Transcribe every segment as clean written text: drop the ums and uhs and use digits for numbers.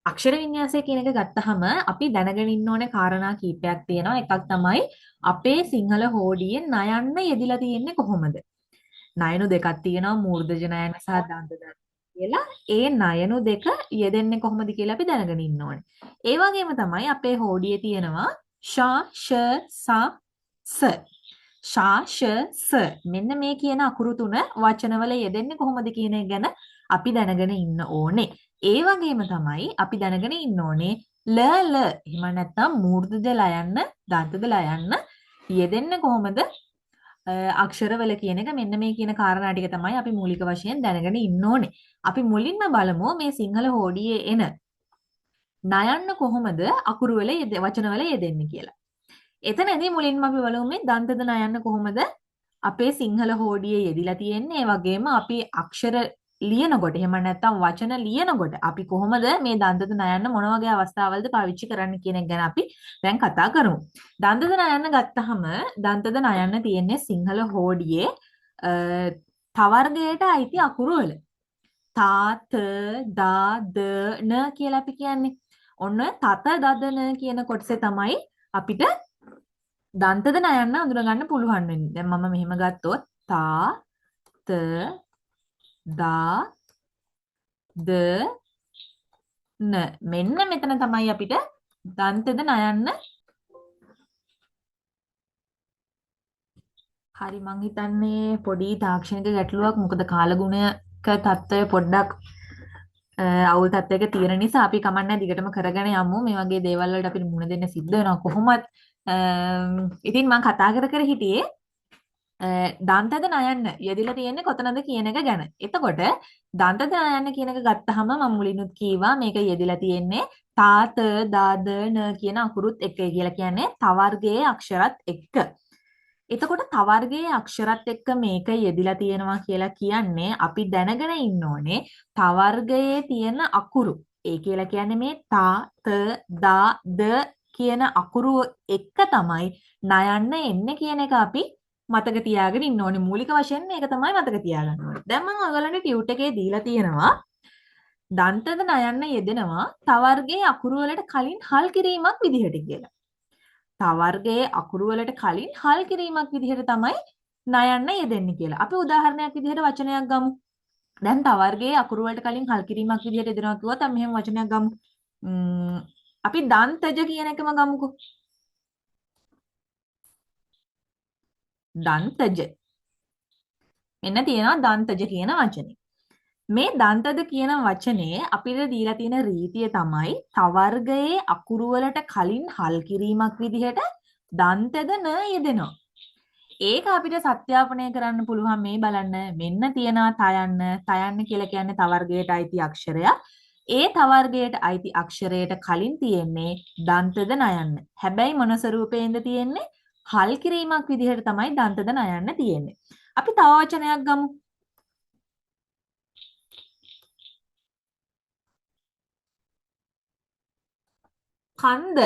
අක්ෂර වින්‍යාසය කියන එක ගත්තහම අපි දැනගෙන ඉන්න ඕනේ කාරණා කීපයක් තියෙනවා. එකක් තමයි අපේ සිංහල හෝඩියෙන් නයන්න යෙදිලා තියෙන්නේ කොහොමද? නයනු දෙකක් තියෙනවා මූර්ධජ නයන සහ දන්ත නයන කියලා. ඒ නයනු දෙක යෙදෙන්නේ කොහොමද කියලා අපි දැනගෙන ඉන්න ඕනේ. ඒ වගේම තමයි අපේ හෝඩියේ තියෙනවා ෂ ෂ ස ස. ෂා ෂ ස මෙන්න මේ කියන අකුරු තුන වචනවල යෙදෙන්නේ කොහොමද කියන එක ගැන අපි දැනගෙන ඉන්න ඕනේ. ඒ වගේම තමයි අපි දැනගෙන ඉන්න ඕනේ ල ල එහෙම නැත්නම් මූර්ධජ ලයන්න දන්තද ලයන්න යෙදෙන්නේ කොහොමද අක්ෂරවල කියන එක. මෙන්න මේ කියන කාරණා ටික තමයි අපි මූලික වශයෙන් දැනගෙන ඉන්න ඕනේ. අපි මුලින්ම බලමු මේ සිංහල හෝඩියේ එන නයන්න කොහොමද අකුරු වල වචනවල යෙදෙන්නේ කියලා. එතනදී මුලින්ම අපි බලමු මේ දන්තද නයන්න කොහොමද අපේ සිංහල හෝඩියේ යෙදිලා තියෙන්නේ. ඒ වගේම අපි අක්ෂර ලියනකොට එහෙම නැත්නම් වචන ලියනකොට අපි කොහොමද මේ දන්තද නයන්න මොන වගේ අවස්ථාවලද පාවිච්චි කරන්න කියන එක ගැන අපි දැන් කතා කරමු. දන්තද නයන්න ගත්තහම දන්තද නයන්න තියෙන්නේ සිංහල හෝඩියේ තවර්ගයට අයිති අකුරු වල. තා ත දා ද න කියලා අපි කියන්නේ. ඔන්න තත දදන කියන කොටසේ තමයි අපිට දන්තද නයන්න අඳුරගන්න පුළුවන් වෙන්නේ. දැන් මම මෙහෙම ගත්තොත් තා ත දා ද න මෙන්න මෙතන තමයි අපිට දන්තද නයන්න. හරි මං හිතන්නේ පොඩි තාක්ෂණික ගැටලුවක්. මොකද කාලගුණයක තත්ත්වය පොඩ්ඩක් අවුල් තත්ත්වයක තියෙන නිසා අපි කමන්නේ දිගටම කරගෙන යමු. මේ වගේ දේවල් වලට අපිට මුහුණ දෙන්න සිද්ධ වෙනවා කොහොමත්. ඉතින් මම කතා කර හිටියේ දන්තද නයන්න යෙදිලා තියෙන්නේ කොතනද කියන එක ගැන. එතකොට දන්තද නයන්න කියන එක ගත්තාම මම මුලිනුත් කීවා මේක යෙදිලා තියෙන්නේ තාත දාද න කියන අකුරුත් එක්ක කියලා කියන්නේ තවර්ගයේ අක්ෂරත් එක්ක. එතකොට තවර්ගයේ අක්ෂරත් එක්ක මේක යෙදිලා තියෙනවා කියලා කියන්නේ අපි දැනගෙන ඉන්න ඕනේ තවර්ගයේ තියෙන අකුරු. ඒ කියලා කියන්නේ මේ තා ත දා ද කියන අකුරු එක්ක තමයි නයන්න එන්නේ කියන එක අපි මතක තියාගෙන ඉන්න ඕනේ. මූලික වශයෙන් මේක තමයි මතක තියාගන්න ඕනේ. දැන් මම ඔයගලන්ට ටියුට් එකේ දීලා තියෙනවා දන්තද නයන්න යෙදෙනවා තවර්ගයේ අකුරු වලට කලින් හල් කිරීමක් විදිහට කියලා. තවර්ගයේ අකුරු වලට කලින් හල් කිරීමක් විදිහට තමයි නයන්න යෙදෙන්නේ කියලා. අපි උදාහරණයක් විදිහට වචනයක් ගමු. දැන් තවර්ගයේ අකුරු වලට කලින් හල් කිරීමක් විදිහට යෙදෙනවා කිව්වොත් අපි මෙහෙම වචනයක් ගමු. අපි දන්තජ කියන එකම ගමුකෝ. දන්තජ. මෙන්න තියෙනවා දන්තජ කියන වචනේ. මේ දන්තද කියන වචනේ අපිට දීලා තියෙන රීතිය තමයි තවර්ගයේ අකුරු වලට කලින් හල් කිරීමක් විදිහට දන්තද න යෙදෙනවා. ඒක අපිට සත්‍යාපනය කරන්න පුළුවන් මේ බලන්න. මෙන්න තියෙනවා තයන්න. තයන්න කියලා කියන්නේ තවර්ගයට අයිති අක්ෂරයක්. ඒ තවර්ගයට අයිති අක්ෂරයට කලින් තියෙන්නේ දන්තද නයන්න. හැබැයි මොන ස්වරූපයෙන්ද තියෙන්නේ? හල් කිරීමක් විදිහට තමයි දන්තද නයන්න තියෙන්නේ. අපි තව වචනයක් ගමු. කන්ද.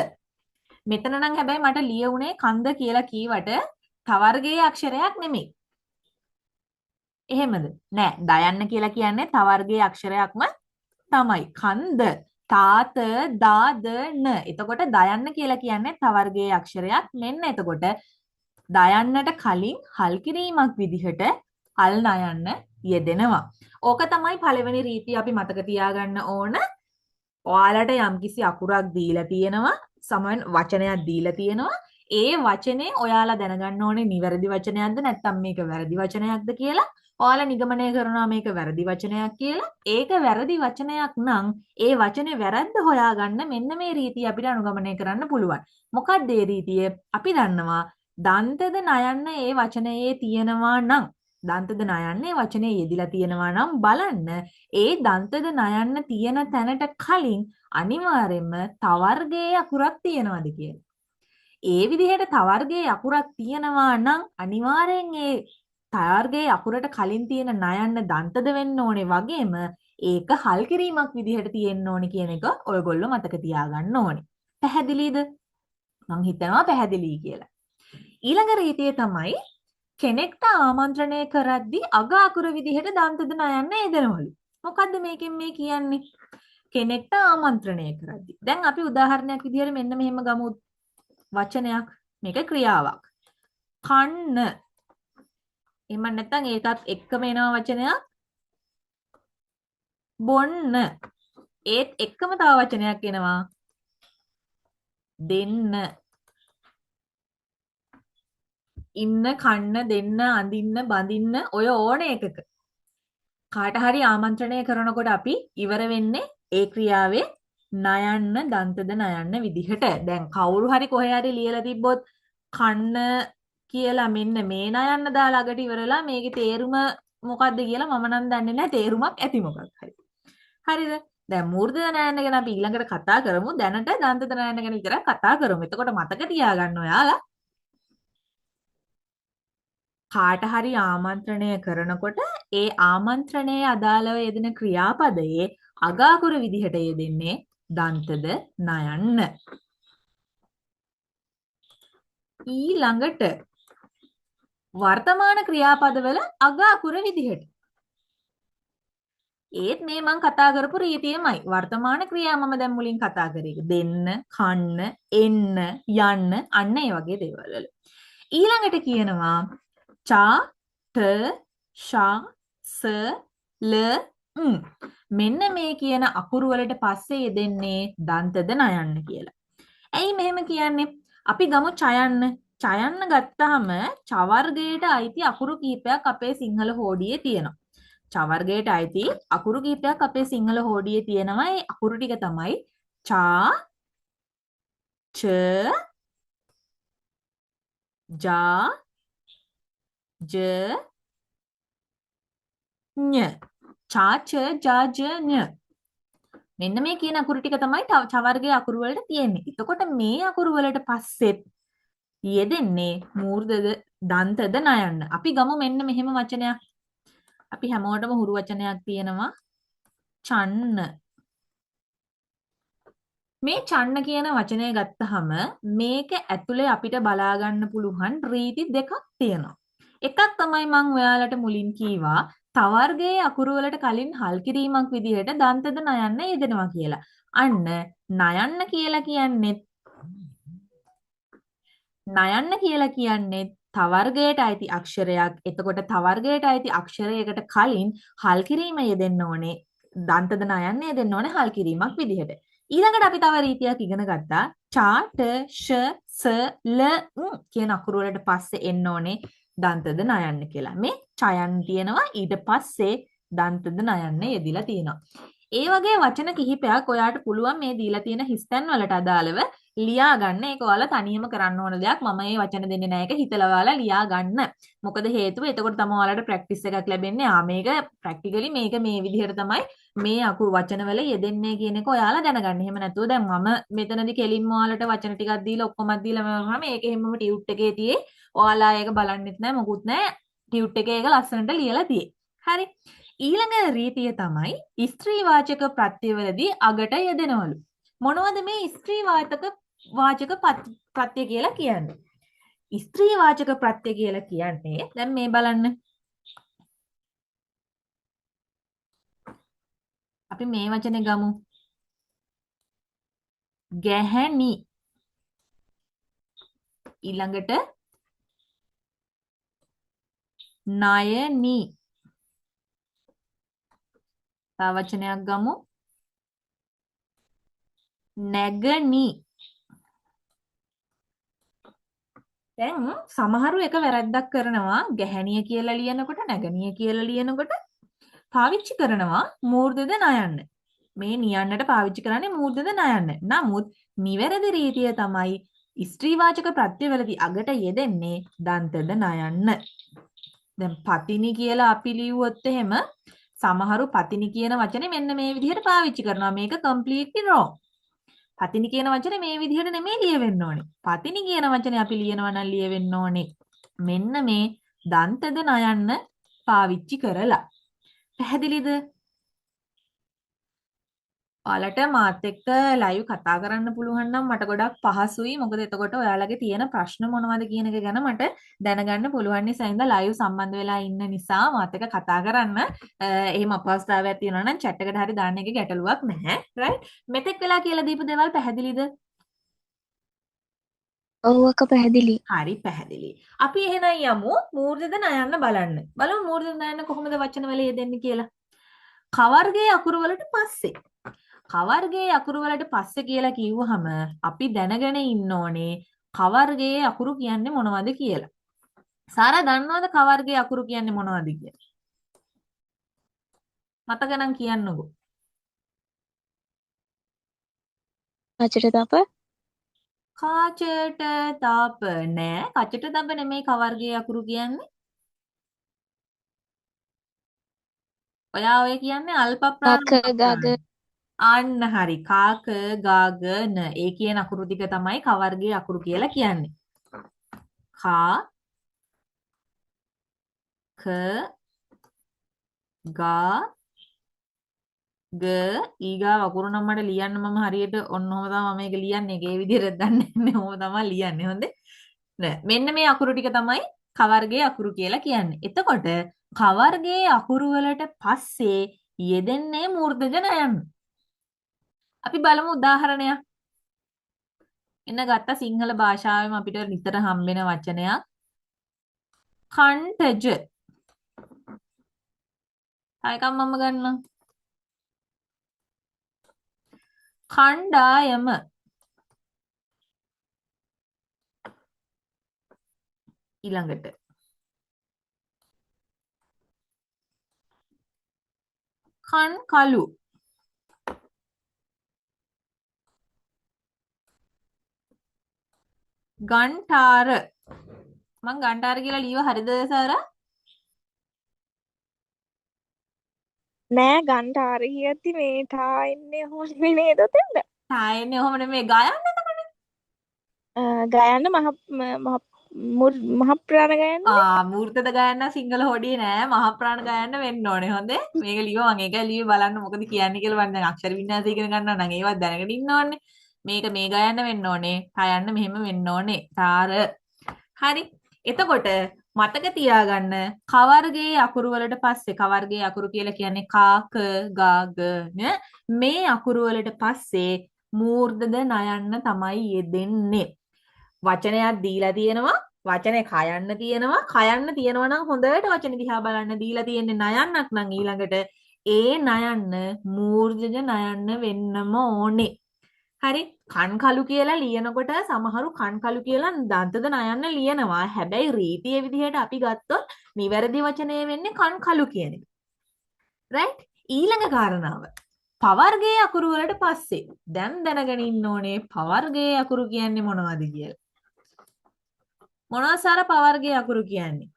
මෙතන නම් හැබැයි මට ලියුනේ කන්ද කියලා කීවට තවර්ගයේ අක්ෂරයක් නෙමෙයි. එහෙමද? නෑ. දයන්න කියලා කියන්නේ තවර්ගයේ අක්ෂරයක්ම තමයි. කන්ද. තාත දාද න. එතකොට දයන්න කියලා කියන්නේ තවර්ගයේ අක්ෂරයක්. මෙන්න එතකොට දයන්නට කලින් හල් කිරීමක් විදිහට හල් නයන්න යෙදෙනවා. ඕක තමයි පළවෙනි රීතිය අපි මතක තියාගන්න ඕන. ඔයාලට යම්කිසි අකුරක් දීලා තියෙනවා, සමහන් වචනයක් දීලා තියෙනවා. ඒ වචනේ ඔයාලා දැනගන්න ඕනේ නිවැරදි වචනයක්ද නැත්නම් මේක වැරදි වචනයක්ද කියලා. ඔයාලා නිගමනය කරනවා මේක වැරදි වචනයක් කියලා. ඒක වැරදි වචනයක් නම් ඒ වචනේ වැරද්ද හොයාගන්න මෙන්න මේ රීතිය අපිට අනුගමනය කරන්න පුළුවන්. මොකක්ද ඒ රීතිය? අපි දන්නවා දන්තද නයන්න ඒ වචනයේ තියෙනවා නම් දන්තද නයන්නේ වචනේ යෙදිලා තියෙනවා නම් බලන්න ඒ දන්තද නයන්න තියෙන තැනට කලින් අනිවාර්යයෙන්ම තවර්ගයේ අකුරක් තියෙනවද කියලා. ඒ විදිහට තවර්ගයේ අකුරක් තියෙනවා නම් අනිවාර්යෙන් ඒ තවර්ගයේ අකුරට කලින් තියෙන නයන්න දන්තද වෙන්න ඕනේ වගේම ඒක හල් කිරීමක් විදිහට තියෙන්න ඕනේ කියන එක ඔයගොල්ලෝ මතක තියාගන්න ඕනේ. පැහැදිලිද? මං හිතනවා පැහැදිලි කියලා. ඊළඟ රීතිය තමයි කෙනෙක්ට ආමන්ත්‍රණය කරද්දී අග අකුර විදිහට දන්තද නයන්න යෙදෙනවලු. මොකද්ද මේකෙන් මේ කියන්නේ? කෙනෙක්ට ආමන්ත්‍රණය කරද්දී. දැන් අපි උදාහරණයක් විදිහට මෙන්න මෙහෙම ගමු වචනයක්. මේක ක්‍රියාවක්. කන්න. එහෙම නැත්නම් ඒකත් එක්කම එනවා වචනයක්. බොන්න. ඒත් එක්කම තව වචනයක් එනවා. දෙන්න. ඉන්න, කන්න, දෙන්න, අඳින්න, බඳින්න ඔය ඕන එකක. කාට හරි ආමන්ත්‍රණය කරනකොට අපි ඉවර වෙන්නේ ඒ ක්‍රියාවේ නයන්න, දන්තද නයන්න විදිහට. දැන් කවුරු හරි කොහේ හරි ලියලා තිබ්බොත් කන්න කියලා මෙන්න මේ නයන්න දාලා අගට ඉවරලා මේකේ තේරුම මොකක්ද කියලා මම නම් දන්නේ නැහැ. තේරුමක් ඇති මොකක් හරි. හරිද? දැන් මූර්ධ නයන්න ගැන අපි ඊළඟට කතා කරමු. දැනට දන්තද නයන්න ගැන විතරක් කතා කරමු. එතකොට මතක තියාගන්න ඔයාලා කාට හරි ආමන්ත්‍රණය කරනකොට ඒ ආමන්ත්‍රණයේ අදාළව යෙදෙන ක්‍රියාපදයේ අගාකුරු විදිහට යෙදෙන්නේ දන්තද නයන්න. ඊළඟට වර්තමාන ක්‍රියාපදවල අගාකුර විදිහට. ඒත් මේ මං කතා කරපු රීතියමයි. වර්තමාන ක්‍රියා මම දැන් මුලින් කතා කරේ. දෙන්න, කන්න, එන්න, යන්න අන්න ඒ වගේ දේවල් වල. ඊළඟට කියනවා චා, ට, ෂා, ස, ල, මෙන්න මේ කියන අකුරු වලට පස්සේ යෙදෙන්නේ දන්තද නයන්න කියලා. ඇයි මෙහෙම කියන්නේ? අපි ගමු චයන්න. චයන්න ගත්තාම ච වර්ගයට අයිති අකුරු කීපයක් අපේ සිංහල හෝඩියේ තියෙනවා. ච වර්ගයට අයිති අකුරු කීපයක් අපේ සිංහල හෝඩියේ තියෙනවා. ඒ අකුරු ටික තමයි චා, ච, ජා, ज ඤ. චා, ච, ජා, ජ, ඤ. මෙන්න මේ කියන අකුරු ටික තමයි ච වර්ගයේ අකුරු වලට තියෙන්නේ. එතකොට මේ අකුරු වලට පස්සෙත් යෙදෙන්නේ මූර්ධද දන්තද නයන්න. අපි ගමු මෙන්න මෙහෙම වචනයක්. අපි හැමෝටම හුරු වචනයක් තියෙනවා චන්න. මේ චන්න කියන වචනය ගත්තහම මේක ඇතුලේ අපිට බලා ගන්න පුළුවන් රීති දෙකක් තියෙනවා. එකක් තමයි මම ඔයාලට මුලින් කීවා තවර්ගයේ අකුරු වලට කලින් හල් කිරීමක් විදිහට දන්තද නයන්න යෙදෙනවා කියලා. අන්න නයන්න කියලා කියන්නේ තවර්ගයට අයිති අක්ෂරයක්. එතකොට තවර්ගයට අයිති අක්ෂරයකට කලින් හල් කිරීම යෙදෙන්න ඕනේ. දන්තද නයන්න යෙදෙන්න ඕනේ හල් කිරීමක් විදිහට. ඊළඟට අපි තව රීතියක් ඉගෙන ගත්තා. චා, ට, ෂ, ස, ල, කියන අකුරු වලට පස්සේ එන්න ඕනේ දන්තද නයන්න කියලා. මේ චයන් තියෙනවා ඊට පස්සේ දන්තද නයන්න යෙදිලා තියෙනවා. ඒ වගේ වචන කිහිපයක් ඔයාට පුළුවන් මේ දීලා තියෙන හිස්තැන් වලට අදාළව ලියා ගන්න. ඒක ඔයාලා තනියම කරන්න ඕන දෙයක්. මම මේ වචන දෙන්නේ නැහැ. ඒක හිතලා ඔයාලා ලියා ගන්න. මොකද හේතුව එතකොට තමයි ඔයාලට ප්‍රැක්ටිස් එකක් ලැබෙන්නේ. මේක ප්‍රැක්ටිකලි මේක මේ විදිහට තමයි මේ අකුරු වචන වල යෙදෙන්නේ කියන එක ඔයාලා දැනගන්න. එහෙම නැතුව දැන් මම මෙතනදී කෙලින්ම ඔයාලට වචන ටිකක් දීලා ඔක්කොමත් දීලා මම මේක හැමම ටියුට් එකේ තියේ. ඔයාලා ඒක බලන්නෙත් නැහැ මොකුත් නැහැ. ටියුට් එකේ ඒක ලස්සනට ලියලා තියේ. හරි. ඊළඟ රීතිය තමයි ස්ත්‍රී වාචක ප්‍රත්‍යවලදී අගට යෙදෙනවලු. මොනවද මේ ස්ත්‍රී වාචක ප්‍රත්‍ය කියලා කියන්නේ? ස්ත්‍රී වාචක ප්‍රත්‍ය කියලා කියන්නේ දැන් මේ බලන්න. අපි මේ වචනේ ගමු. ගැහැණි. ඊළඟට නයනි. තව වචනයක් ගමු. නැගනි. දැන් සමහරු එක වැරද්දක් කරනවා ගැහැණිය කියලා ලියනකොට නැගණිය කියලා ලියනකොට පාවිච්චි කරනවා මූර්ධද නයන්න. මේ නියන්නට පාවිච්චි කරන්නේ මූර්ධද නයන්න. නමුත් නිවැරදි රීතිය තමයි ස්ත්‍රී වාචක ප්‍රත්‍යවලදී අගට යෙදෙන්නේ දන්තද නයන්න. දැන් පතිනි කියලා අපි ලියුවොත් එහෙම සමහරු පතිනි කියන වචනේ මෙන්න මේ විදිහට පාවිච්චි කරනවා. මේක completely wrong. පතිනි කියන වචනේ මේ විදිහට නෙමෙයි ලියවෙන්න ඕනේ. පතිනි කියන වචනේ අපි ලියනවා නම් ලියවෙන්න ඕනේ මෙන්න මේ දන්තද නයන්න පාවිච්චි කරලා. පැහැදිලිද? ඔයාලට මාත් එක්ක ලයිව් කතා කරන්න පුළුවන් නම් මට ගොඩක් පහසුයි. මොකද එතකොට ඔයාලගේ තියෙන ප්‍රශ්න මොනවද කියන එක ගැන මට දැනගන්න පුළුවන් නිසා ඉඳලා ලයිව් සම්බන්ධ වෙලා ඉන්න නිසා මාත් එක්ක කතා කරන්න. එහෙම අපහසුතාවයක් තියෙනවා නම් chat එකට හරි දාන්න එකේ ගැටලුවක් නැහැ. right? මෙතෙක් වෙලා කියලා දීපු දේවල් පැහැදිලිද? ඔව් අක්ක පැහැදිලි. හරි පැහැදිලි. අපි එහෙනම් යමු මූර්ධද නයන්න බලන්න. බලමු මූර්ධද නයන්න කොහොමද වචන වල යෙදෙන්නේ කියලා. කවර්ගයේ අකුරු වලට පස්සේ කවර්ගයේ අකුරු වලට පස්සේ කියලා කිව්වහම අපි දැනගෙන ඉන්න ඕනේ කවර්ගයේ අකුරු කියන්නේ මොනවද කියලා. සාරා දන්නවද කවර්ගයේ අකුරු කියන්නේ මොනවද කියලා? මතක නම් කියන්නකෝ. කචට තප කාචට තාප නෑ. කචට තප නෙමෙයි කවර්ගයේ අකුරු කියන්නේ. ඔයා ඔය කියන්නේ අල්ප ප්‍රාණ කක මහ ගග ප්‍රාණ. අන්න හරි. කාක ගාග න. ඒ කියන අකුරු ටික තමයි කවර්ගයේ අකුරු කියලා කියන්නේ. කා ක ගා ග ඊගා අකුරු නම් මට ලියන්න මම හරියට ඔන්නෝම තමයි මම මේක ලියන්නේ. ඒකේ විදිහට දන්නේ නැහැ. ඕම තමයි ලියන්නේ. හොඳේ. නෑ. මෙන්න මේ අකුරු ටික තමයි කවර්ගයේ අකුරු කියලා කියන්නේ. එතකොට කවර්ගයේ අකුරු වලට පස්සේ යෙදෙන්නේ මූර්ධජ නයන්න. අපි බලමු උදාහරණයක්. එන්න ගත්ත සිංහල භාෂාවෙම අපිට නිතර හම්බෙන වචනයක්. කණ්ඨජ. ආයකම් මම ගන්නම්. කණ්ඩායම. ඊළඟට කන් කළු. ගන්ටාර. මං ගන්ටාර කියලා ලියුව හරිද සාරා? නෑ ගන්ටාර කියද්දි මේ ටා එන්නේ හොන්නේ නේද ඔතෙන්ද? තායන්නේ ඔහොම නෙමෙයි ගයන්න එතකොට. ගයන්න මහ ප්‍රාණ ගයන්නේ මූර්තද ගයන්න සිංහල හොඩියේ නෑ මහ ප්‍රාණ ගයන්න වෙන්න ඕනේ. හොඳේ. මේක ලියුව මම ඒක ලියුවේ බලන්න මොකද කියන්නේ කියලා මම දැන් අක්ෂර වින්‍යාසය ඉගෙන ගන්නවා නම් ඒවත් දැනගෙන ඉන්න ඕනේ. මේක මේ ගයන්න වෙන්න ඕනේ. ටයන්න මෙහෙම වෙන්න ඕනේ. තාර. හරි. එතකොට මතක තියාගන්න කවර්ගයේ අකුරු වලට පස්සේ කවර්ගයේ අකුරු කියලා කියන්නේ කා ක ගා ග න මේ අකුරු වලට පස්සේ මූර්ධද නයන්න තමයි යෙදෙන්නේ. වචනයක් දීලා තියෙනවා වචනේ කයන්න තියෙනවා නම් හොඳට වචන දිහා බලන්න දීලා තියෙන්නේ නයන්නක් නම් ඊළඟට ඒ නයන්න මූර්ධජ නයන්න වෙන්නම ඕනේ. හරි කන් කළු කියලා ලියනකොට සමහරු කන් කළු කියලා දන්තද නයන්න ලියනවා. හැබැයි රීතිය විදිහට අපි ගත්තොත් නිවැරදි වචනය වෙන්නේ කන් කළු කියන එක. රයිට්? ඊළඟ කාරණාව. පවර්ගයේ අකුරු වලට පස්සේ දැන් දැනගෙන ඉන්න ඕනේ පවර්ගයේ අකුරු කියන්නේ මොනවද කියලා. මොනවද සාර පවර්ගයේ අකුරු කියන්නේ?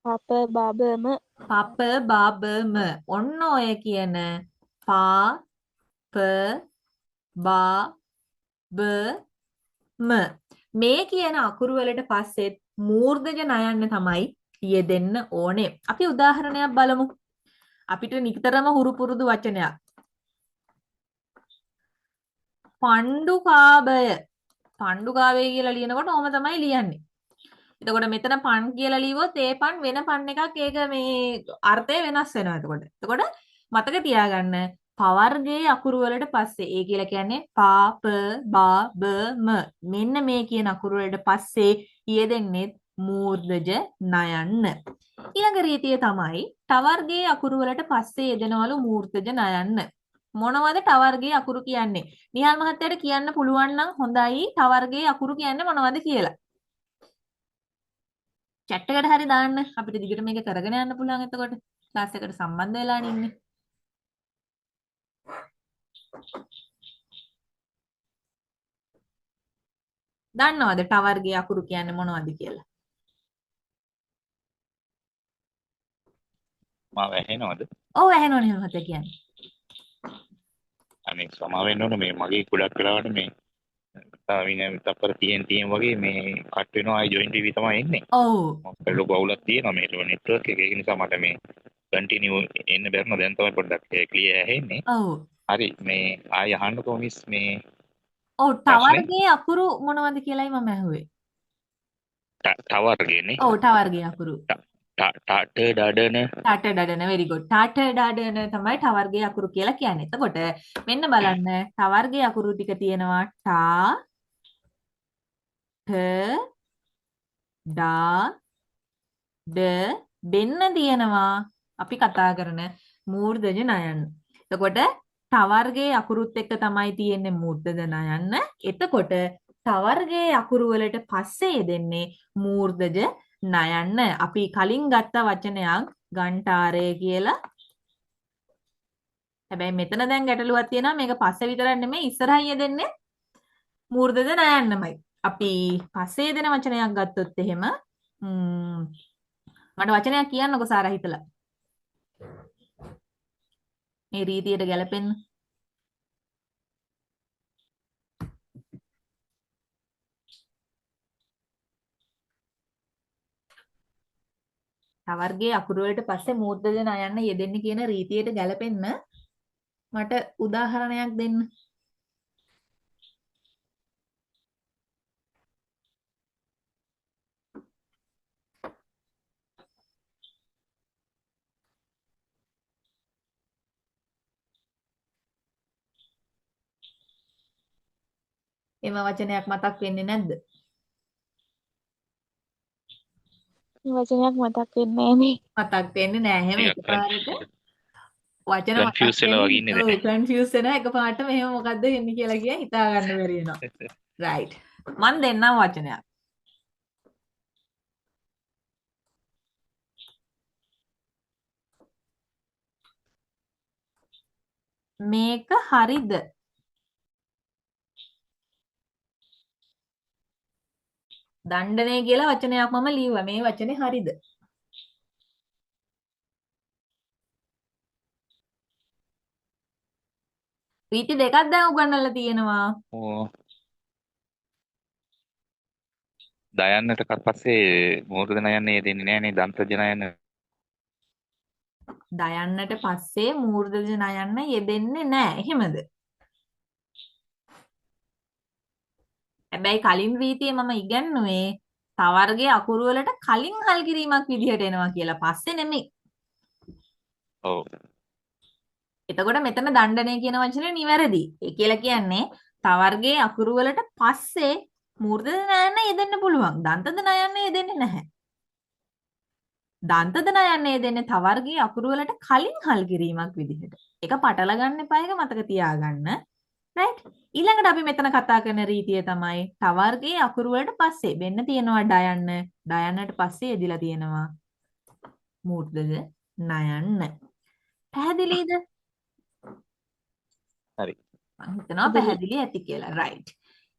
පප බබම පප බබම. ඔන්න ඔය කියන පා ප බා බ ම මේ කියන අකුරු වලට පස්සෙත් මූර්ධජ නයන්න තමයි යෙදෙන්න ඕනේ. අපි උදාහරණයක් බලමු. අපිට නිතරම හුරු පුරුදු වචනයක්. පණ්ඩුකාභය. පණ්ඩුකාභය කියලා ලියනකොට ඕම තමයි ලියන්නේ. එතකොට මෙතන පන් කියලා ලියුවොත් ඒ පන් වෙන පන් එකක් ඒක මේ අර්ථය වෙනස් වෙනවා එතකොට. එතකොට මතක තියාගන්න පවර්ගයේ අකුරු වලට පස්සේ ඒ කියලා කියන්නේ පා ප බා බ ම මෙන්න මේ කියන අකුරු වලට පස්සේ යෙදෙන්නේ මූර්ධජ නයන්න. ඊළඟ රීතිය තමයි ටවර්ගයේ අකුරු වලට පස්සේ යෙදෙනවලු මූර්ධජ නයන්න. මොනවද ටවර්ගයේ අකුරු කියන්නේ? නිහාල් මහත්තයාට කියන්න පුළුවන් නම් හොඳයි ටවර්ගයේ අකුරු කියන්නේ මොනවද කියලා. chat එකට හරි දාන්න අපිට දිගට මේක කරගෙන යන්න පුළුවන් එතකොට ක්ලාස් එකට සම්බන්ධ වෙලා ඉන්නේ. දන්නවද ටවර්ගේ අකුරු කියන්නේ මොනවද කියලා? මාව ඇහෙනවද? ඔව් ඇහෙනවනේ මහත්තයා කියන්නේ. අනේ සමා වෙන්න ඕන මේ මගේ ගොඩක් වෙලාවට මේ වින තප්පර 30 වගේ මේ කට් වෙනවා ආයි ජොයින් ටිවි තමයි එන්නේ. ඔව්. මොකද ලොකු අවුලක් තියෙනවා මේ නෙට්වර්ක් එකේ. ඒක නිසා මට මේ කන්ටිනියු එන්න බැරන දැන් තමයි පොඩ්ඩක් ක්ලියර් ඇහෙන්නේ. ඔව්. හරි මේ ආයෙ අහන්නකෝ මිස් මේ ඔව් ප්‍රශ්නේ. ටවර්ගේ අකුරු මොනවද කියලායි මම ඇහුවේ. තවර්ගේනේ. ඔව් ටවර්ගේ අකුරු. ට ඩඩන ටට ඩඩන very good. ටට ඩඩන තමයි ටවර්ගේ අකුරු කියලා කියන්නේ. එතකොට මෙන්න බලන්න ටවර්ගේ අකුරු ටික තියෙනවා ටා ට ඩා ඩ දෙන්න තියෙනවා අපි කතා කරන මූර්ධජ නයන්න. එතකොට ටවර්ගේ අකුරුත් එක්ක තමයි තියෙන්නේ මූර්ධජ නයන්න. එතකොට ටවර්ගේ අකුරු වලට පස්සේ යෙදෙන්නේ මූර්ධජ නයන්න. අපි කලින් ගත්ත වචනයක් ගන්ටාරය කියලා. හැබැයි මෙතන දැන් ගැටලුවක් තියෙනවා මේක පස්සේ විතරක් නෙමෙයි ඉස්සරහින් යෙදෙන්නේ මූර්ධජ නයන්නමයි. අපි පස්සේ යෙදෙන වචනයක් ගත්තොත් එහෙම මට වචනයක් කියන්නකො සාරා හිතලා. මේ රීතියට ගැලපෙන්න. තවර්ගයේ අකුරු වලට පස්සේ මූර්ධජ නයන්න යෙදෙන්නේ කියන රීතියට ගැලපෙන්න මට උදාහරණයක් දෙන්න. එම වචනයක් මතක් වෙන්නේ නැද්ද? වචනයක් මතක් වෙන්නේ නැහැ මතක් වෙන්නේ නැහැ. එහෙම එකපාරට වචන මතක් කන්ෆියුස් වෙලා වගේ ඉන්නේ වෙන්නේ. ඔව් දැන්. කන්ෆියුස් වෙනවා එකපාරට මෙහෙම මොකද්ද වෙන්නේ කියලා කිය හිතා ගන්න බැරි වෙනවා. රයිට්. මම දෙන්නම් වචනයක්. මේක හරිද? දණ්ඩනය කියලා වචනයක් මම ලියුවා. මේ වචනේ හරිද? රීති දෙකක් දැන් උගන්වලා තියෙනවා. ඕ දයන්නට පස්සේ මූර්ධ නයන්නේ දෙන්නේ නැහැ නේ දන්තජ නයන්න. දයන්නට පස්සේ මූර්ධජ නයන්න යෙදෙන්නේ නැහැ. එහෙමද? හැබැයි කලින් රීතියේ මම ඉගැන්නුවේ තවර්ගයේ අකුරු වලට කලින් හල් කිරීමක් විදිහට එනවා කියලා. පස්සේ නෙමෙයි. ඔව්. එතකොට මෙතන දණ්ඩනය කියන වචනේ නිවැරදි. ඒ කියලා කියන්නේ තවර්ගයේ අකුරු වලට පස්සේ මූර්ධජ නයන්න යෙදෙන්න පුළුවන්. දන්තද නයන්න යෙදෙන්නේ නැහැ. දන්තද නයන්න යෙදෙන්නේ තවර්ගයේ අකුරු වලට කලින් හල් කිරීමක් විදිහට. ඒක පටල ගන්න එපා එක මතක තියාගන්න. රයිට්. ඊළඟට අපි මෙතන කතා කරන රීතිය තමයි තවර්ගයේ අකුරු වලට පස්සේ වෙන්න තියෙනවා ඩයන්න. ඩයන්නට පස්සේ යෙදිලා තියෙනවා මූර්ධජ නයන්න. පැහැදිලිද? හරි. මම හිතනවා පැහැදිලි ඇති කියලා. රයිට්.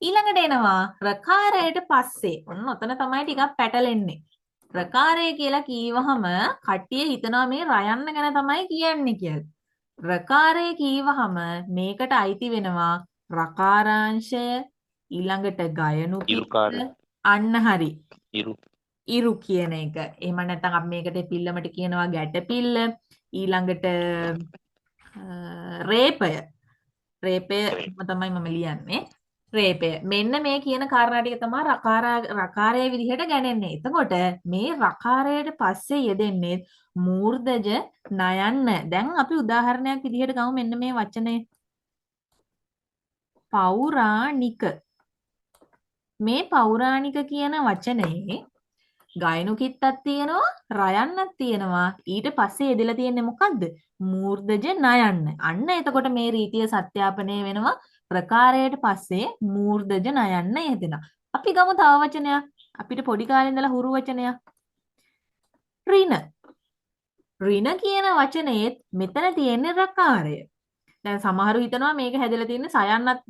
ඊළඟට එනවා රකාරයට පස්සේ. ඔන්න ඔතන තමයි ටිකක් පැටලෙන්නේ. රකාරය කියලා කීවහම කට්ටිය හිතනවා මේ රයන්න ගැන තමයි කියන්නේ කියලා. රකාරය කීවහම මේකට අයිති වෙනවා රකාරාංශය ඊළඟට ගයනු ඉරුකාර. අන්න හරි. ඉරු. ඉරු කියන එක. එහෙම නැත්නම් අපි මේකට පිල්ලමට කියනවා ගැටපිල්ල. ඊළඟට රේපය. රේපය තමයි මම ලියන්නේ. රේපය. මෙන්න මේ කියන කාරණා ටික තමයි රකාරයේ විදිහට ගණන්නේ. එතකොට මේ රකාරයට පස්සේ යෙදෙන්නේ මූර්ධජ නයන්න. දැන් අපි උදාහරණයක් විදිහට ගමු මෙන්න මේ වචනේ. පෞරාණික. මේ පෞරාණික කියන වචනේ ගයනු කිත්තක් තියෙනවා රයන්නක් තියෙනවා ඊට පස්සේ යෙදලා තියෙන්නේ මොකද්ද මූර්ධජ නයන්න. අන්න එතකොට මේ රීතිය සත්‍යාපනය වෙනවා ප්‍රකාරයට පස්සේ මූර්ධජ නයන්න යෙදෙනවා. අපි ගමු තව වචනයක්. අපිට පොඩි කාලේ ඉඳලා හුරු වචනයක්. ඍණ. ඍණ කියන වචනේත් මෙතන තියෙන්නේ රකාරය. දැන් සමහරු හිතනවා මේක හැදලා තියෙන්නේ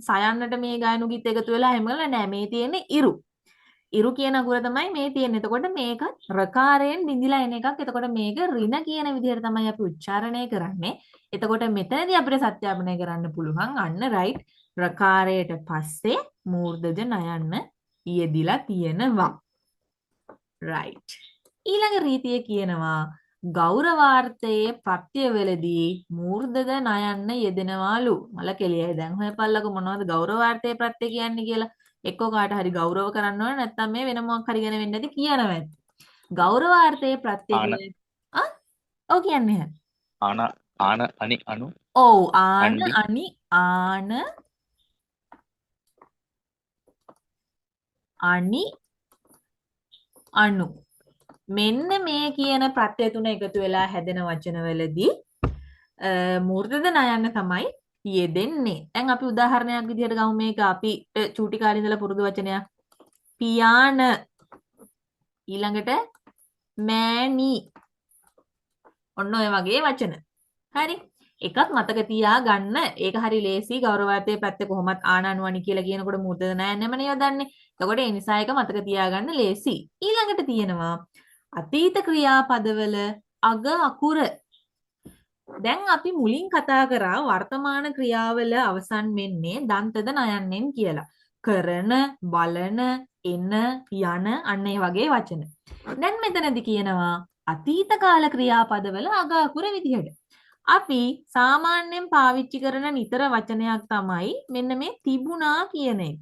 සයන්නට මේ ගයනු කිත් එකතු වෙලා හැම වෙලාවෙම නෑ මේ තියෙන්නේ ඉරු. ඉරු කියන අකුර තමයි මේ තියෙන්නේ. එතකොට මේක රකාරයෙන් බිඳිලා එන එකක්. එතකොට මේක ඍණ කියන විදිහට තමයි අපි උච්චාරණය කරන්නේ. එතකොට මෙතනදී අපිට සත්‍යාපනය කරන්න පුළුවන් අන්න රයිට් රකාරයට පස්සේ මූර්ධජ නයන්න යෙදිලා තියෙනවා. රයිට්. ඊළඟ රීතිය කියනවා ගෞරවාර්ථයේ ප්‍රත්‍යවලදී මූර්ධද නයන්න යෙදෙනවාලු. මල කෙලියයි දැන් හොයපල්ලක මොනවද ගෞරවාර්ථයේ ප්‍රත්‍ය කියන්නේ කියලා. එක්කෝ කාට හරි ගෞරව කරන්න ඕන නැත්නම් මේ වෙන මොකක් හරි ගැන වෙන්නේ නැති කියනවා ඇත්ත. ගෞරවාර්ථයේ ප්‍රත්‍ය ආන කියලා ආ ඔව් කියන්නේ හැ. ආන ආන අනි අනු ඔව් ආන අන්ඩි අනි ආන අනි අනු මෙන්න මේ කියන ප්‍රත්‍යය තුන එකතු වෙලා හැදෙන වචනවලදී මූර්ධද නයන්න තමයි යෙදෙන්නේ. දැන් අපි උදාහරණයක් විදිහට ගමු මේක අපි චූටි කාලේ ඉඳලා පුරුදු වචනයක්. පියාන ඊළඟට මෑණි ඔන්න ඔය වගේ වචන. හරි. එකක් මතක තියාගන්න. ඒක හරි ලේසි. ගෞරවාර්ථයේ පැත්ත කොහොමත් ආනනුවනි කියලා කියනකොට මූර්ධද නයන්නමනේ යොදන්නේ. එතකොට ඒ නිසා ඒක මතක තියාගන්න ලේසි. ඊළඟට තියෙනවා අතීත ක්‍රියාපදවල අග අකුර. දැන් අපි මුලින් කතා කරා වර්තමාන ක්‍රියාවල අවසන් වෙන්නේ දන්තද නයන්නෙන් කියලා. කරන, බලන, එන, යන අන්න ඒ වගේ වචන. දැන් මෙතනදී කියනවා අතීත කාල ක්‍රියාපදවල අග අකුර විදිහට. අපි සාමාන්‍යයෙන් පාවිච්චි කරන නිතර වචනයක් තමයි මෙන්න මේ තිබුණා කියන එක.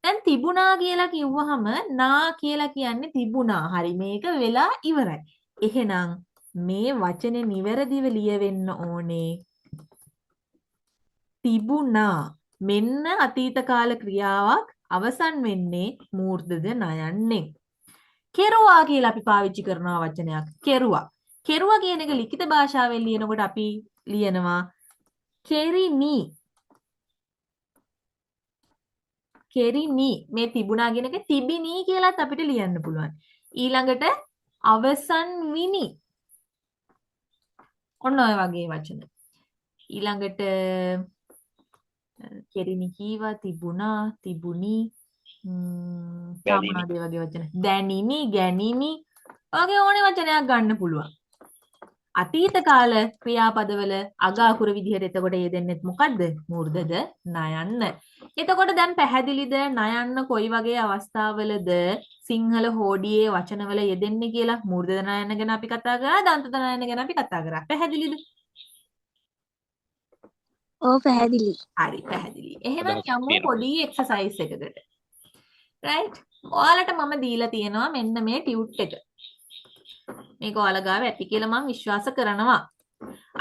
දැන් තිබුණා කියලා කිව්වහම නා කියලා කියන්නේ තිබුණා. හරි මේක වෙලා ඉවරයි. එහෙනම් මේ වචනේ නිවැරදිව ලියවෙන්න ඕනේ තිබුණා. මෙන්න අතීත කාල ක්‍රියාවක් අවසන් වෙන්නේ මූර්ධද නයන්නේ. කෙරුවා කියලා අපි පාවිච්චි කරන වචනයක්. කෙරුවා. කෙරුවා කියන එක ලිඛිත භාෂාවෙන් ලියනකොට අපි ලියනවා කෙරිනි. කෙරිනි. මේ තිබුණා කියන එක තිබිනි කියලාත් අපිට ලියන්න පුළුවන්. ඊළඟට අවසන් විනි. ඔන්න ඔය වගේ වචන. ඊළඟට කෙරිනි කීවා තිබුණා තිබුණි තාම බැලිනි මොනවද ඒ වගේ වචන දැනිනි ගැනිනි වගේ ඕනේ වචනයක් ගන්න පුළුවන්. අතීත කාල ක්‍රියාපදවල අග අකුර විදිහට එතකොට යෙදෙන්නේ මොකද්ද? මූර්ධද නයන්න. එතකොට දැන් පැහැදිලිද නයන්න කොයි වගේ අවස්ථාවලද සිංහල හෝඩියේ වචනවල යෙදෙන්නේ කියලා? මූර්ධද නයන්න ගැන අපි කතා කරා, දන්තද නයන්න ගැන අපි කතා කරා. පැහැදිලිද? ඕ පැහැදිලි. හරි පැහැදිලි. එහෙනම් අදහසක් යමු තියෙනවා. පොඩි එක්සර්සයිස් එකකට. රයිට්. ඔයාලට මම දීලා තියෙනවා මෙන්න මේ ටියුට් එක. මේක ඔයාලා ගාව ඇති කියලා මම විශ්වාස කරනවා.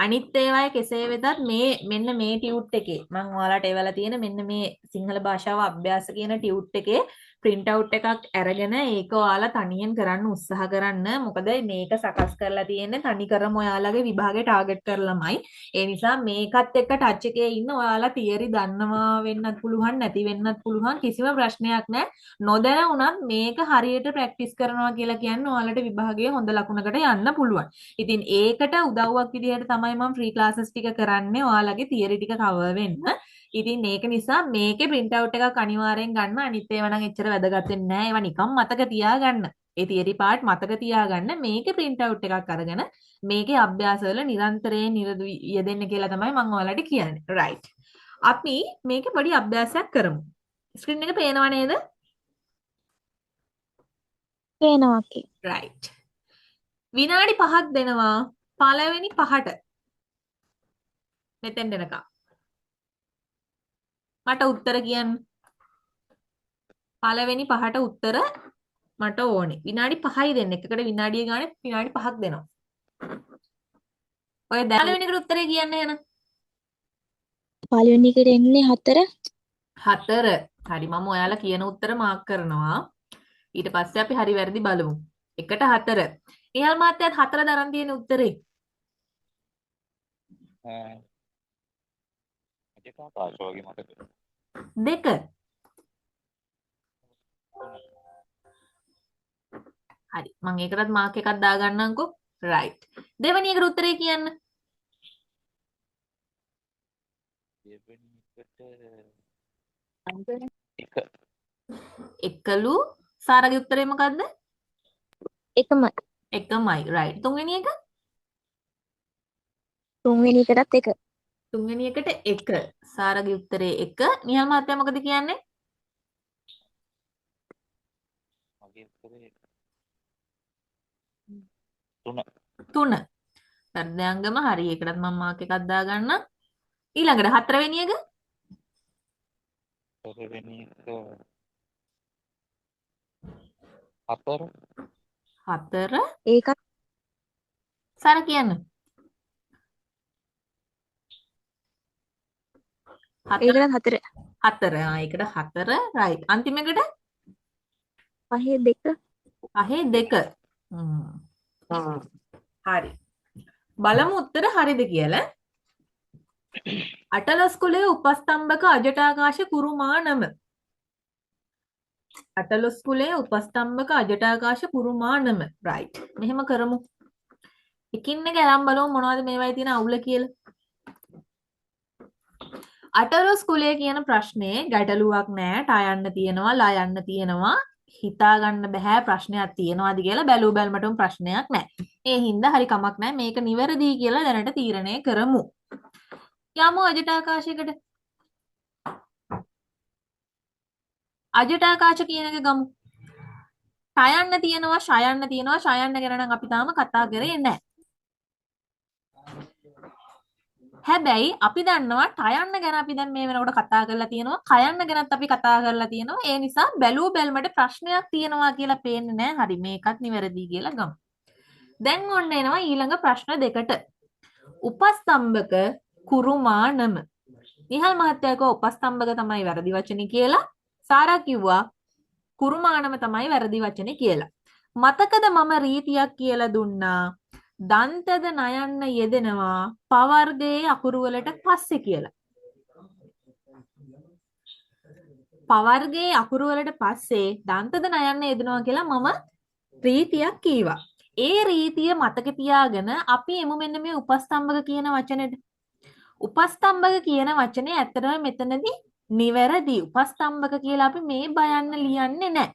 අනිත් ඒවායේ කෙසේ වෙතත් මේ මෙන්න මේ ටියුට් එකේ මම ඔයාලට එවලා තියෙන මෙන්න මේ සිංහල භාෂාව අභ්‍යාස කියන ටියුට් එකේ print out එකක් අරගෙන ඒක ඔයාලා තනියෙන් කරන්න උත්සාහ කරන්න. මොකද මේක සකස් කරලා තියෙන්නේ තනිකරම ඔයාලගේ විභාගේ ටාගට් කරලාමයි. ඒ නිසා මේකත් එක්ක ටච් එකේ ඉන්න ඔයාලා තියරි දන්නවා වෙන්නත් පුළුවන් නැති වෙන්නත් පුළුවන් කිසිම ප්‍රශ්නයක් නැහැ. නොදැන වුණත් මේක හරියට ප්‍රැක්ටිස් කරනවා කියලා කියන්නේ ඔයාලට විභාගයේ හොඳ ලකුණකට යන්න පුළුවන්. ඉතින් ඒකට උදව්වක් විදිහට තමයි මම ෆ්‍රී ක්ලාසස් ටික කරන්නේ ඔයාලගේ තියරි ටික කවර් වෙන්න. ඉතින් ඒක නිසා මේකේ print out එකක් අනිවාර්යෙන් ගන්න. අනිත් ඒවා නම් එච්චර වැදගත් වෙන්නේ නැහැ. ඒවා නිකන් මතක තියාගන්න. ඒ තියරි පාර්ට් මතක තියාගන්න. මේකේ print out එකක් අරගෙන මේකේ අභ්‍යාසවල නිරන්තරයෙන් යෙදෙන්න කියලා තමයි මම ඔයාලට කියන්නේ. right. අපි මේකේ පොඩි අභ්‍යාසයක් කරමු. ස්ක්‍රීන් එක පේනව නේද? පේනවා කි. right. විනාඩි 5ක් දෙනවා පළවෙනි පහට. මෙතෙන් දෙනකම්. මට උත්තර කියන්න. පළවෙනි පහට උත්තර මට ඕනේ. විනාඩි 5යි දෙන්න. එකකට විනාඩිය ගානේ විනාඩි 5ක් දෙනවා. ඔය පළවෙනිකට උත්තරේ කියන්න එහෙනම්. පළවෙනි එකට එන්නේ 4. 4. හරි මම ඔයාලා කියන උත්තර මාක් කරනවා. ඊට පස්සේ අපි හරි වැරදි බලමු. 1ට 4. ඉහල් මාත්‍යත් 4 දරන් තියෙන උත්තරේ. දෙක ආකාශ වගේ මතක. 2. හරි මම ඒකටත් මාක් එකක් දාගන්නම්කෝ. right. දෙවෙනි එකට උත්තරේ කියන්න. දෙවෙනි එකට 1. එකලු සාරගේ උත්තරේ මොකද්ද? එකමයි. එකමයි. right. තුන්වෙනි එක? තුන්වෙනි එකටත් 1. තුන්වෙනි එකට 1. සාරගේ උත්තරේ 1. නිහල් මහත්තයා මොකද කියන්නේ? මගේ උත්තරේ 3. 3. හෘදයාංගම හරි. ඒකටත් මම මාක් එකක් දාගන්නම්. ඊළඟට 4 වෙනි එක පළවෙනි එක 4 4 ඒකත් සර කියන්න. 4 ඒකටත් 4 4. ඒකට 4 right. අන්තිම එකට 5 2 5 2. හරි. බලමු උත්තර හරිද කියලා. අටලොස් කුලයේ උපස්තම්භක අජටාකාශ කුරුමානම. අටලොස් කුලයේ උපස්තම්භක අජටාකාශ කුරුමානම. right. මෙහෙම කරමු. එකින් එක අරන් බලමු මොනවද මේවයි තියෙන අවුල කියලා. අටලොස් කුලය කියන ප්‍රශ්නේ ගැටලුවක් නෑ. ටයන්න තියෙනවා, ලයන්න තියෙනවා. හිතා ගන්න බෑ ප්‍රශ්නයක් තියෙනවාද කියලා බැලූ බැලමටම ප්‍රශ්නයක් නෑ. ඒ හින්දා හරි කමක් නෑ. මේක නිවැරදි කියලා දැනට තීරණය කරමු. යමු අජටාකාශයකට. අජටාකාශ කියන එක ගමු. ටයන්න තියෙනවා, ෂයන්න තියෙනවා. ෂයන්න ගැන නම් අපි තාම කතා කරේ නෑ. හැබැයි අපි දන්නවා ටයන්න ගැන අපි දැන් මේ වෙනකොට කතා කරලා තියෙනවා. කයන්න ගැනත් අපි කතා කරලා තියෙනවා. ඒ නිසා බැලූ බැලමට ප්‍රශ්නයක් තියෙනවා කියලා පේන්නේ නෑ. හරි මේකත් නිවැරදි කියලා ගමු. දැන් ඔන්න එනවා ඊළඟ ප්‍රශ්න දෙකට. උපස්තම්භක කුරුමානම. නිහල් මහත්තයා කිව්වා උපස්තම්භක තමයි වැරදි වචනේ කියලා. සාරා කිව්වා කුරුමානම තමයි වැරදි වචනේ කියලා. මතකද මම රීතියක් කියලා දුන්නා. දන්තද නයන්න යෙදෙනවා පවර්ගයේ අකුරු වලට පස්සේ කියලා. පවර්ගයේ අකුරු වලට පස්සේ දන්තද නයන්න යෙදෙනවා කියලා මම රීතියක් කීවා. ඒ රීතිය මතක තියාගෙන අපි එමු මෙන්න මේ උපස්තම්භක කියන වචනෙට. උපස්තම්භක කියන වචනේ ඇත්තටම මෙතනදී නිවැරදි. උපස්තම්භක කියලා අපි මේ බයන්න ලියන්නේ නැහැ.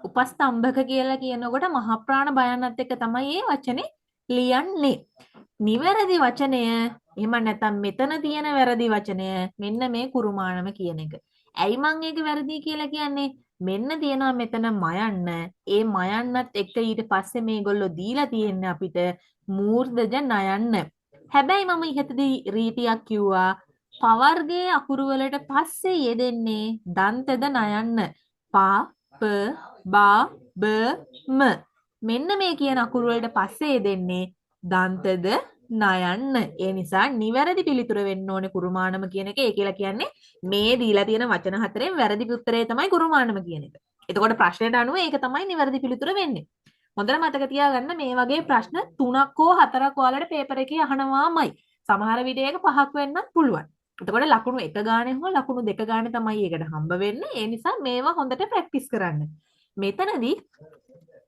උපස්තම්භක කියලා කියනකොට මහා ප්‍රාණ බයන්නත් එක්ක තමයි මේ වචනේ ලියන්නේ. නිවැරදි වචනය එහෙම නැත්නම් මෙතන තියෙන වැරදි වචනය මෙන්න මේ කුරුමානම කියන එක. ඇයි මං ඒක වැරදි කියලා කියන්නේ? මෙන්න තියෙනවා මෙතන මයන්න. ඒ මයන්නත් එක්ක ඊට පස්සේ මේගොල්ලෝ දීලා තියෙන්නේ අපිට මූර්ධජ නයන්න. හැබැයි මම ඉහතදී රීතියක් කිව්වා පවර්ගයේ අකුරු වලට පස්සේ යෙදෙන්නේ දන්තද නයන්න. පා ප බා බ ම. මෙන්න මේ කියන අකුරු වලට පස්සේ යෙදෙන්නේ දන්තද නයන්න. ඒ නිසා නිවැරදි පිළිතුර වෙන්න ඕනේ කුරුමානම කියන එක. ඒ කියලා කියන්නේ මේ දීලා තියෙන වචන හතරෙන් වැරදි උත්තරේ තමයි කුරුමානම කියන එක. එතකොට ප්‍රශ්නෙට අනුව ඒක තමයි නිවැරදි පිළිතුර වෙන්නේ. හොඳට මතක තියාගන්න මේ වගේ ප්‍රශ්න 3ක් හෝ 4ක් ඔයාලට පේපර් එකේ අහනවාමයි. සමහර විට ඒක 5ක් වෙන්නත් පුළුවන්. එතකොට ලකුණු 1 ගානේ හෝ ලකුණු 2 ගානේ තමයි ඒකට හම්බ වෙන්නේ. ඒ නිසා මේවා හොඳට ප්‍රැක්ටිස් කරන්න. මෙතනදී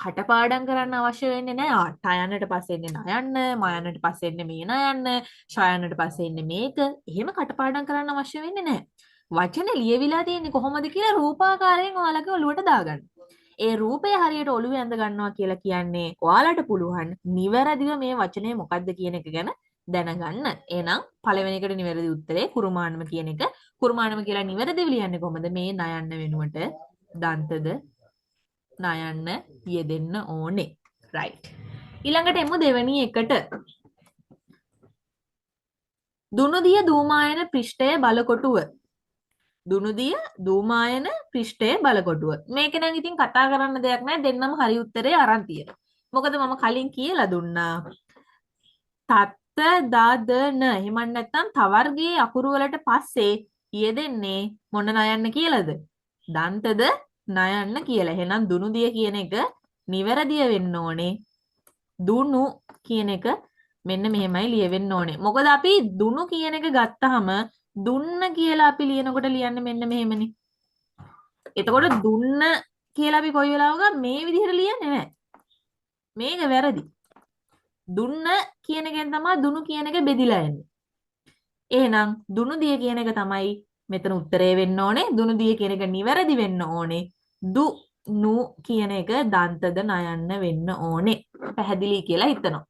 කටපාඩම් කරන්න අවශ්‍ය වෙන්නේ නැහැ. ටයන්නට පස්සේ එන්නේ නයන්න, මයන්නට පස්සේ එන්නේ මේ නයන්න, ෂයන්නට පස්සේ එන්නේ මේක. එහෙම කටපාඩම් කරන්න අවශ්‍ය වෙන්නේ නැහැ. වචනේ ලියවිලා තියෙන්නේ කොහොමද කියලා රූපාකාරයෙන් ඔයාලගේ ඔළුවට දාගන්න. ඒ රූපය හරියට ඔළුවේ ඇඳ ගන්නවා කියලා කියන්නේ ඔයාලට පුළුවන් නිවැරදිව මේ වචනේ මොකක්ද කියන එක ගැන දැනගන්න. එහෙනම් පළවෙනි එකට නිවැරදි උත්තරේ කුරුමානම කියන එක. කුරුමානම කියලා නිවැරදිව ලියන්නේ කොහොමද? මේ නයන්න වෙනුවට දන්තද නයන්න යෙදෙන්න ඕනේ. right. ඊළඟට එමු දෙවෙනි එකට. දුනුදිය දූමායන පෘෂ්ඨය බලකොටුව. දුනුදිය දූමායන පෘෂ්ඨය බලකොටුව. මේක නම් ඉතින් කතා කරන්න දෙයක් නැහැ. දෙන්නම හරි උත්තරේ අරන් තියෙනවා. මොකද මම කලින් කියලා දුන්නා. තත්ත දාදන එහෙම නැත්නම් තවර්ගයේ අකුරු වලට පස්සේ යෙදෙන්නේ මොන නයන්න කියලාද? දන්තද නයන්න කියලා. එහෙනම් දුනුදිය කියන එක නිවැරදිය වෙන්න ඕනේ. දුනු කියන එක මෙන්න මෙහෙමයි ලියවෙන්න ඕනේ. මොකද අපි දුනු කියන එක ගත්තාම දුන්න කියලා අපි ලියනකොට ලියන්නේ මෙන්න මෙහෙමනේ. එතකොට දුන්න කියලා අපි කොයි වෙලාවක මේ විදිහට ලියන්නේ නැහැ. මේක වැරදි. දුන්න කියන එකෙන් තමයි දුනු කියන එක බෙදිලා එන්නේ. එහෙනම් දුනුදිය කියන එක තමයි මෙතන උත්තරේ වෙන්න ඕනේ. දුනුදිය කියන එක නිවැරදි වෙන්න ඕනේ. දු නු කියන එක දන්තද නයන්න වෙන්න ඕනේ. පැහැදිලි කියලා හිතනවා.